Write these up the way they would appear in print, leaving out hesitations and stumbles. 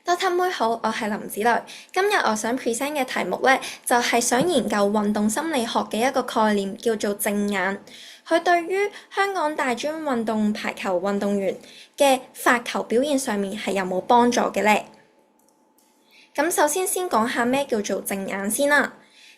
多特妹好，我係林子蕾。今日我想 present 嘅題目呢，就係想研究運動心理學嘅一個概念，叫做正眼。佢對於香港大專運動排球運動員嘅發球表現上面係有冇幫助嘅呢？咁首先講下咩叫做正眼先啦。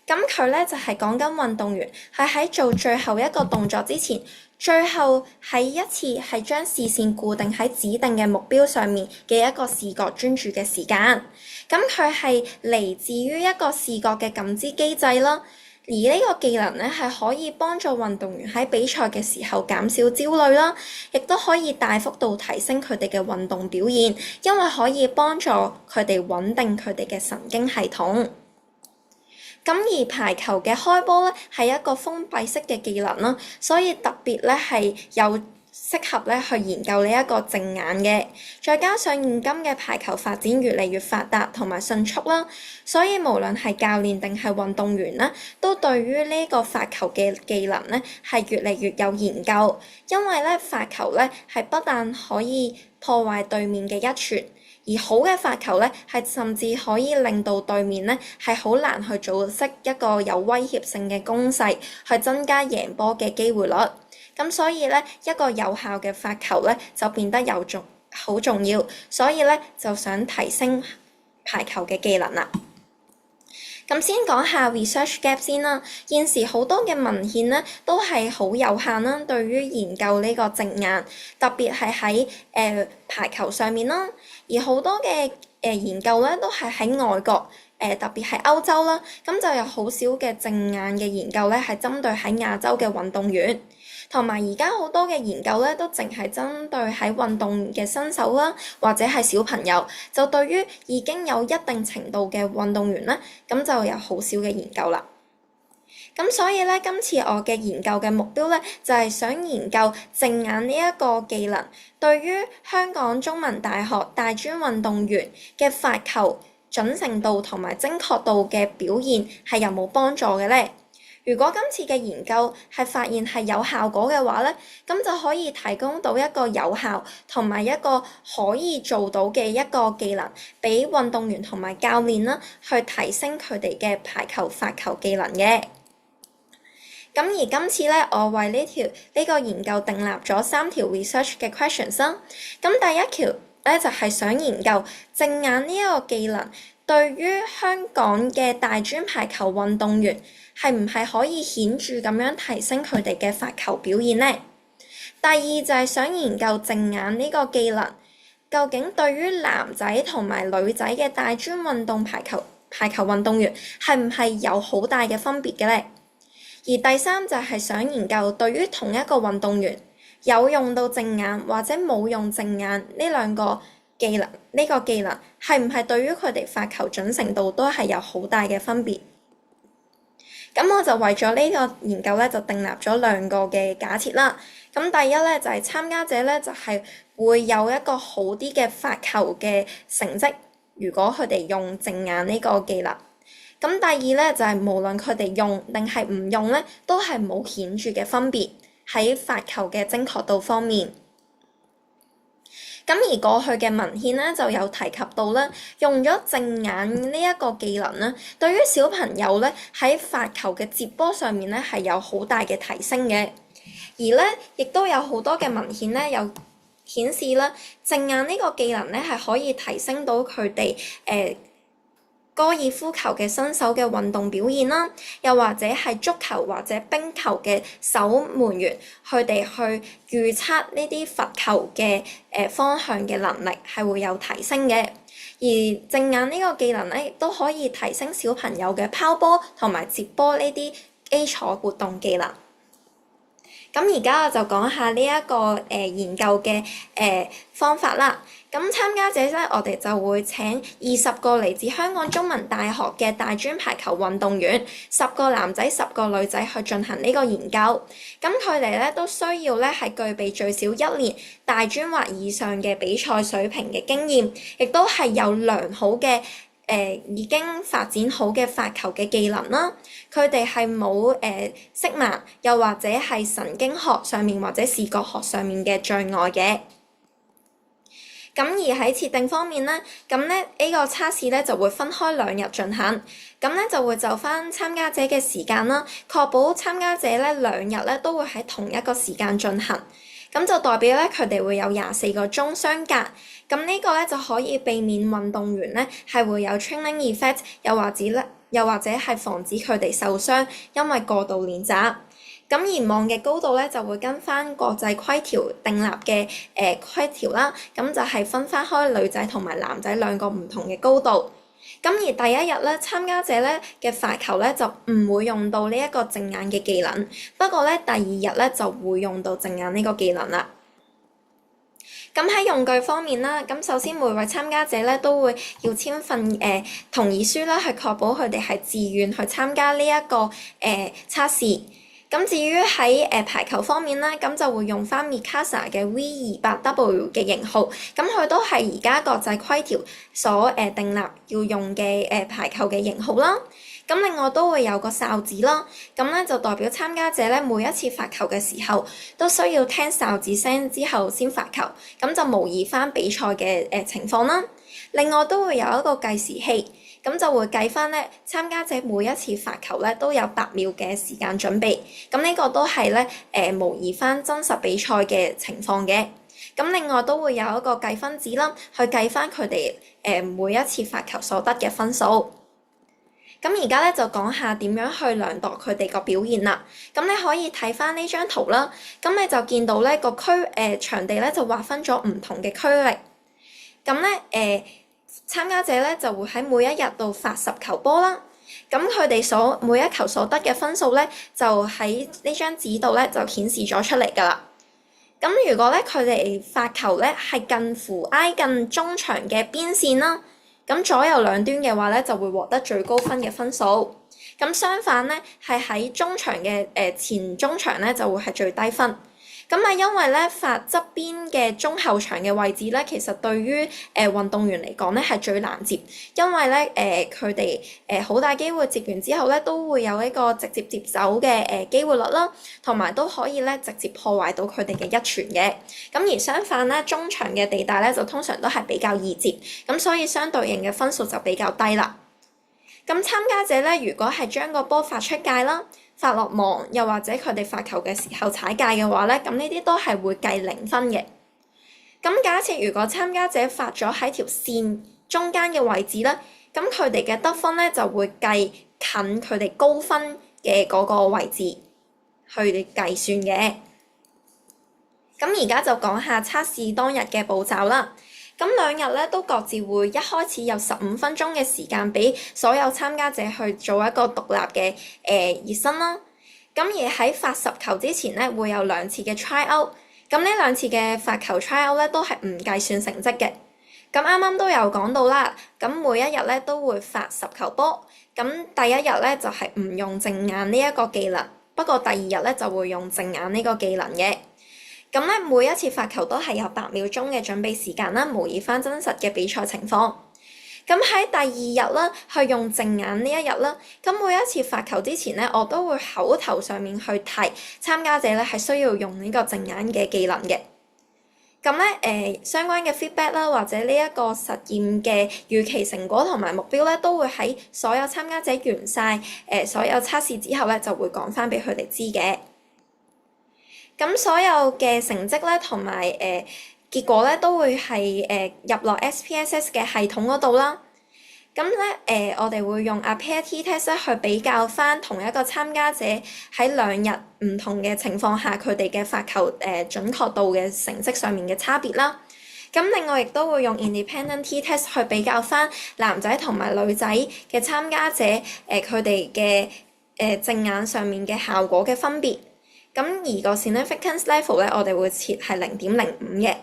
咁佢呢就係講緊運動員係喺做最後一個動作之前，最後係一次係將視線固定喺指定嘅目標上面嘅一個視覺專注嘅時間。咁佢係嚟自於一個視覺嘅感知機制啦。而呢個技能呢係可以幫助運動員喺比賽嘅時候減少焦慮啦，亦都可以大幅度提升佢哋嘅運動表現，因為可以幫助佢哋穩定佢哋嘅神經系統。咁而排球嘅開波咧係一個封閉式嘅技能啦，所以特別咧係有適合咧去研究呢一個正眼嘅。再加上現今嘅排球發展越嚟越發達同埋迅速啦，所以無論係教練定係運動員啦，都對於呢個發球嘅技能咧係越嚟越有研究，因為咧發球咧係不但可以破壞對面嘅一傳，而好嘅發球咧，係甚至可以令到對面咧係好難去組織一個有威脅性嘅攻勢，去增加贏波嘅機會率。咁所以咧，一個有效嘅發球咧就變得好重要。所以咧就想提升排球嘅技能啦。咁先講下 research gap 先啦。現時好多嘅文獻咧都係好有限啦，對於研究呢個正眼，特別係喺排球上面啦。而好多嘅研究咧都係喺外國，特別係歐洲啦，咁就有好少嘅正眼嘅研究咧係針對喺亞洲嘅運動員。同埋而家好多嘅研究咧，都淨係針對喺運動嘅新手啦，或者係小朋友，就對於已經有一定程度嘅運動員咧，咁就有好少嘅研究啦。咁所以咧，今次我嘅研究嘅目標咧，就係想研究正眼呢一個技能，對於香港中文大學大專運動員嘅發球準程度同埋精確度嘅表現係有冇幫助嘅咧？如果今次嘅研究係發現係有效果嘅話咧，咁就可以提供到一個有效同埋一個可以做到嘅一個技能，俾運動員同埋教練啦，去提升佢哋嘅排球發球技能嘅。咁而今次咧，我為呢個研究訂立咗3條 research 嘅 questions 啦。咁第一條咧就係想研究正眼呢一個技能對於香港嘅大專排球運動員係唔係可以顯著咁樣提升佢哋嘅發球表現呢？第二就係想研究正眼呢個技能究竟對於男仔同埋女仔嘅大專運動排球運動員係唔係有好大嘅分別嘅呢？而第三就係想研究對於同一個運動員有用到正眼或者冇用正眼呢兩個技能，呢個技能係唔係對於佢哋發球準程度都係有好大嘅分別？咁我就為咗呢個研究咧，就訂立咗2個嘅假設啦。咁第一咧就係參加者咧就係會有一個好啲嘅發球嘅成績，如果佢哋用正眼呢個技能。咁第二咧就係無論佢哋用定係唔用咧，都係冇顯著嘅分別喺發球嘅精確度方面。咁而過去嘅文獻咧就有提及到咧，用咗正眼呢一個技能咧，對於小朋友咧喺發球嘅接波上面咧係有好大嘅提升嘅。而咧亦都有好多嘅文獻咧有顯示啦，正眼呢個技能咧係可以提升到佢哋高爾夫球嘅新手嘅運動表現啦，又或者係足球或者冰球嘅守門員，佢哋去預測呢啲罰球嘅方向嘅能力係會有提升嘅。而正眼呢個技能咧，亦都可以提升小朋友嘅拋波同埋接波呢啲基礎活動技能。咁而家我就講下呢一個研究嘅方法啦。咁參加者咧，我哋就會請20個嚟自香港中文大學嘅大專排球運動員，10個男仔10個女仔去進行呢個研究。咁佢哋咧都需要咧係具備最少1年大專或以上嘅比賽水平嘅經驗，亦都係有良好嘅已經發展好嘅發球嘅技能啦。佢哋係冇色盲，又或者係神經學上面或者視覺學上面嘅障礙嘅。咁而喺設定方面咧，咁咧呢個測試咧就會分開2日進行，咁咧就會就翻參加者嘅時間啦，確保參加者咧2日咧都會喺同一個時間進行，咁就代表咧佢哋會有24個鐘相隔，咁呢個咧就可以避免運動員咧係會有 training effect，又或者係防止佢哋受傷，因為過度練習。咁而網嘅高度咧就會跟翻國際規條訂立嘅規條啦，咁就係分翻開女仔同埋男仔2個唔同嘅高度。咁而第一日咧，參加者咧嘅發球咧就唔會用到呢一個正眼嘅技能，不過咧第2日咧就會用到正眼呢個技能啦。咁喺用具方面啦，咁首先每位參加者咧都會要簽份同意書啦，去確保佢哋係自願去參加呢一個測試。咁至於喺排球方面啦，咁就會用翻 Mikasa 嘅 V28W 嘅型號，咁佢都係而家國際規條所訂立要用嘅排球嘅型號啦。咁另外都會有個哨子啦，咁咧就代表參加者咧每一次發球嘅時候都需要聽哨子聲之後先發球，咁就模擬翻比賽嘅情況啦。另外都會有一個計時器。咁就會計翻咧，參加者每一次發球咧都有8秒嘅時間準備，咁呢個都係咧模擬翻真實比賽嘅情況嘅。咁另外都會有一個計分紙啦，去計翻佢哋每一次發球所得嘅分數。咁而家咧就講下點樣去量度佢哋個表現啦。咁你可以睇翻呢張圖啦，咁你就見到咧個場地咧就劃分咗唔同嘅區域。咁咧參加者咧就會喺每一日度發10球波啦，咁佢哋每一球所得嘅分數咧就喺呢張紙度咧就顯示咗出嚟㗎啦。咁如果咧佢哋發球咧係挨近中場嘅邊線啦，咁左右兩端嘅話咧就會獲得最高分嘅分數。咁相反咧係喺中場嘅前中場咧就會係最低分。咁啊，因為咧發側邊嘅中後場嘅位置咧，其實對於運動員嚟講咧係最難接，因為咧佢哋好大機會接完之後咧都會有一個直接接走嘅機會率啦，同埋都可以咧直接破壞到佢哋嘅一傳嘅。咁而相反咧，中場嘅地帶咧就通常都係比較易接，咁所以相對應嘅分數就比較低啦。咁參加者咧，如果係將個波發出界啦，發落網，又或者佢哋發球嘅時候踩界嘅話咧，咁呢啲都係會計0分嘅。咁假設如果參加者發咗喺條線中間嘅位置咧，咁佢哋嘅得分咧就會計近佢哋高分嘅嗰個位置去計算嘅。咁而家就講下測試當日嘅步驟啦。咁2日咧都各自會一開始有15分鐘嘅時間俾所有參加者去做一個獨立嘅熱身啦。咁而喺發10球之前咧會有2次嘅 try out。咁呢2次嘅發球 try out 咧都係唔計算成績嘅。咁啱啱都有講到啦。咁每一日咧都會發10球波。咁第一日咧就係唔用正眼呢一個技能，不過第2日咧就會用正眼呢個技能嘅。咁咧每一次發球都係有8秒鐘嘅準備時間啦，模擬翻真實嘅比賽情況。咁喺第2日啦，去用正眼呢一日啦，咁每一次發球之前咧，我都會口頭上面去提參加者咧係需要用呢個正眼嘅技能嘅。咁咧相關嘅 feedback 啦，或者呢一個實驗嘅預期成果同埋目標咧，都會喺所有參加者完晒所有測試之後咧，就會講翻俾佢哋知嘅。咁所有嘅成績咧，同埋結果咧，都會係入落 SPSS 嘅系統嗰度啦。咁咧我哋會用 pair t-test 咧去比較翻同一個參加者喺2日唔同嘅情況下，佢哋嘅發球準確度嘅成績上面嘅差別啦。咁另外亦都會用 independent t-test 去比較翻男仔同埋女仔嘅參加者佢哋嘅正眼上面嘅效果嘅分別。咁而個 significance level 咧，我哋會設係0.05嘅。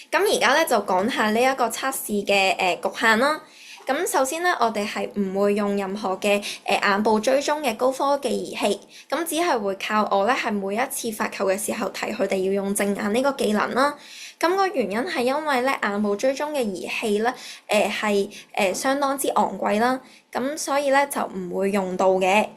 咁而家咧就講下呢一個測試嘅局限啦。咁首先咧，我哋係唔會用任何嘅眼部追蹤嘅高科技儀器，咁只係會靠我咧係每一次發球嘅時候提佢哋要用正眼呢個技能啦。咁個原因係因為咧眼部追蹤嘅儀器咧係相當之昂貴啦，咁所以咧就唔會用到嘅。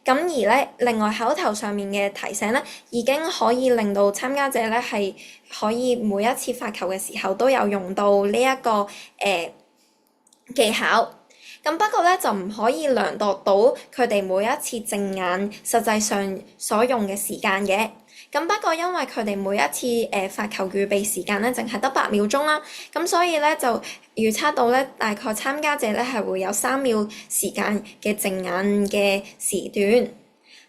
咁而咧，另外口頭上面嘅提醒咧，已經可以令到參加者咧係可以每一次發球嘅時候都有用到呢一個技巧。咁不過咧就唔可以量度到佢哋每一次正眼實際上所用嘅時間嘅。咁不過因為佢哋每一次發球預備時間咧淨係得8秒鐘啦，咁所以咧就預測到咧大概參加者咧係會有3秒時間嘅正眼嘅時段。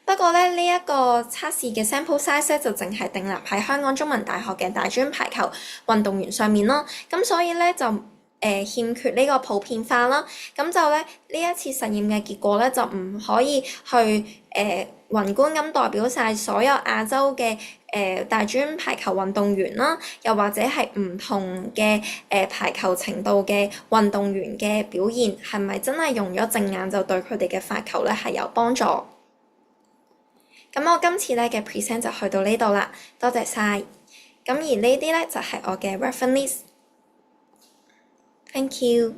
不過咧呢一個測試嘅 sample size 咧就淨係訂立喺香港中文大學嘅大專排球運動員上面咯，咁所以咧就欠缺呢個普遍化啦，咁就咧呢一次實驗嘅結果咧就唔可以去宏觀咁代表晒所有亞洲嘅大專排球運動員啦，又或者係唔同嘅排球程度嘅運動員嘅表現係咪真係用咗正眼就對佢哋嘅發球咧係有幫助？咁我今次咧嘅 present 就去到呢度啦，多謝晒。咁而呢啲咧就係我嘅 reference list。Thank you.